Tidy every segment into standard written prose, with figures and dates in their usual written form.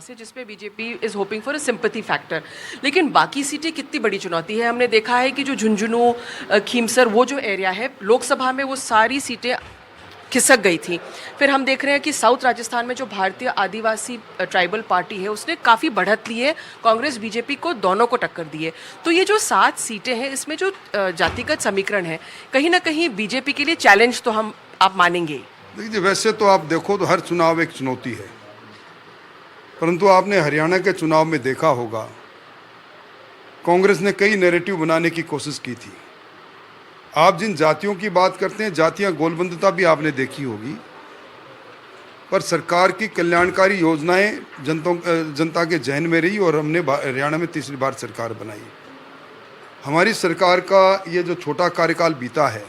से जिसमें BJP is hoping for a sympathy factor, लेकिन बाकी सीटें कितनी बड़ी चुनौती है। हमने देखा है कि जो झुंझुनू खीमसर वो जो एरिया है लोकसभा में वो सारी सीटें खिसक गई थी। फिर हम देख रहे हैं कि साउथ राजस्थान में जो भारतीय आदिवासी ट्राइबल पार्टी है उसने काफ़ी बढ़त ली है, कांग्रेस बीजेपी को दोनों को टक्कर दी है। तो ये जो 7 सीटें हैं इसमें जो जातिगत समीकरण है कहीं ना कहीं बीजेपी के लिए चैलेंज तो हम आप मानेंगे। देखिए, वैसे तो आप देखो तो हर चुनाव एक चुनौती है, परंतु आपने हरियाणा के चुनाव में देखा होगा कांग्रेस ने कई नैरेटिव बनाने की कोशिश की थी। आप जिन जातियों की बात करते हैं, जातियां गोलबंदता भी आपने देखी होगी, पर सरकार की कल्याणकारी योजनाएं जनता के जहन में रही और हमने हरियाणा में तीसरी बार सरकार बनाई। हमारी सरकार का ये जो छोटा कार्यकाल बीता है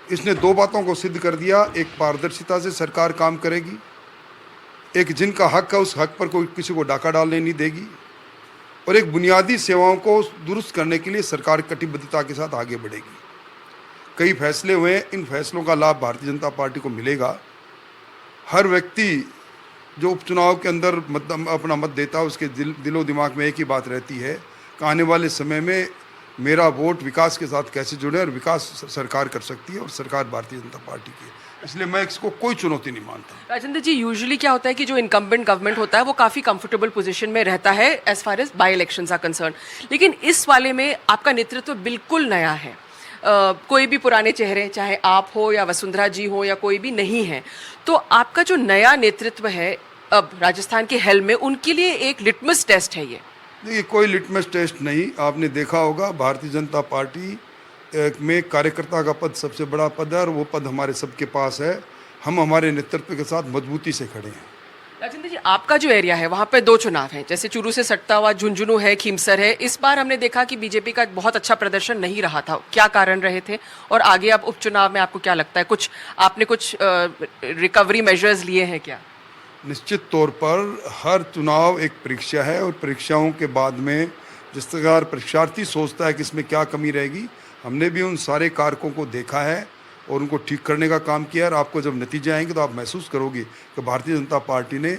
इसने 2 बातों को सिद्ध कर दिया। एक, पारदर्शिता से सरकार काम करेगी, एक जिनका हक है उस हक पर कोई किसी को डाका डालने नहीं देगी, और एक बुनियादी सेवाओं को दुरुस्त करने के लिए सरकार कटिबद्धता के साथ आगे बढ़ेगी। कई फैसले हुए, इन फैसलों का लाभ भारतीय जनता पार्टी को मिलेगा। हर व्यक्ति जो उपचुनाव के अंदर अपना मत देता है उसके दिलो दिमाग में एक ही बात रहती है कि आने वाले समय में मेरा वोट विकास के साथ कैसे जुड़े, और विकास सरकार कर सकती है और सरकार भारतीय जनता पार्टी की है। इसलिए मैं इसको कोई चुनौती नहीं मानता। राजेंद्र जी, यूजुअली क्या होता है कि जो इनकम्बेंट गवर्नमेंट होता है वो काफ़ी कंफर्टेबल पोजीशन में रहता है as far as by elections are concern, लेकिन इस वाले में आपका नेतृत्व बिल्कुल नया है। कोई भी पुराने चेहरे, चाहे आप हो या वसुंधरा जी हो या कोई भी नहीं है, तो आपका जो नया नेतृत्व है अब राजस्थान के हेल में, उनके लिए एक लिटमस टेस्ट है ये। देखिए, कोई लिटमस टेस्ट नहीं। आपने देखा होगा भारतीय जनता पार्टी में कार्यकर्ता का पद सबसे बड़ा पद है और वो पद हमारे सबके पास है। हम हमारे नेतृत्व के साथ मजबूती से खड़े हैं। राजेंद्र जी, आपका जो एरिया है वहाँ पे 2 चुनाव हैं, जैसे चूरू से सटता हुआ झुंझुनू है, खीमसर है। इस बार हमने देखा कि बीजेपी का बहुत अच्छा प्रदर्शन नहीं रहा था, क्या कारण रहे थे, और आगे अब उपचुनाव में आपको क्या लगता है, आपने कुछ रिकवरी मेजर्स लिए हैं क्या? निश्चित तौर पर हर चुनाव एक परीक्षा है और परीक्षाओं के बाद में जिस प्रकार परीक्षार्थी सोचता है कि इसमें क्या कमी रहेगी, हमने भी उन सारे कारकों को देखा है और उनको ठीक करने का काम किया है। और आपको जब नतीजे आएंगे तो आप महसूस करोगे कि भारतीय जनता पार्टी ने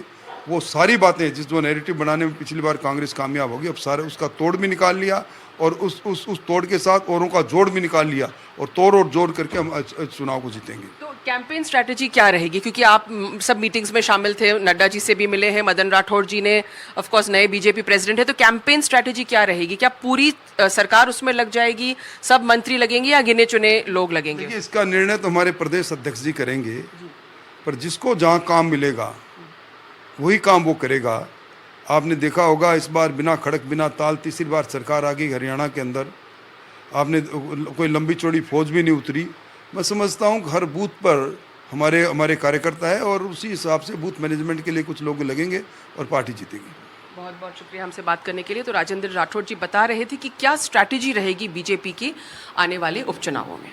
वो सारी बातें जिस जो नैरेटिव बनाने में पिछली बार कांग्रेस कामयाब होगी, अब सारे उसका तोड़ भी निकाल लिया और उस तोड़ के साथ औरों का जोड़ भी निकाल लिया, और तोड़ और जोड़ करके हम चुनाव को जीतेंगे। तो कैंपेन स्ट्रैटेजी क्या रहेगी, क्योंकि आप सब मीटिंग्स में शामिल थे, नड्डा जी से भी मिले हैं, मदन राठौड़ जी ने ऑफ कोर्स नए बीजेपी प्रेसिडेंट है, तो कैंपेन स्ट्रैटेजी क्या रहेगी? क्या पूरी सरकार उसमें लग जाएगी, सब मंत्री लगेंगे या गिने चुने लोग लगेंगे? देखिए, इसका निर्णय तो हमारे प्रदेश अध्यक्ष जी करेंगे, पर जिसको जहाँ काम मिलेगा वही काम वो करेगा। आपने देखा होगा इस बार बिना खड़क बिना ताल तीसरी बार सरकार आ गई हरियाणा के अंदर। आपने कोई लंबी चौड़ी फौज भी नहीं उतरी। मैं समझता हूँ कि हर बूथ पर हमारे कार्यकर्ता है और उसी हिसाब से बूथ मैनेजमेंट के लिए कुछ लोग लगेंगे और पार्टी जीतेगी। बहुत बहुत शुक्रिया हमसे बात करने के लिए। तो राजेंद्र राठौड़ जी बता रहे थे कि क्या स्ट्रैटेजी रहेगी बीजेपी की आने वाले उपचुनावों में।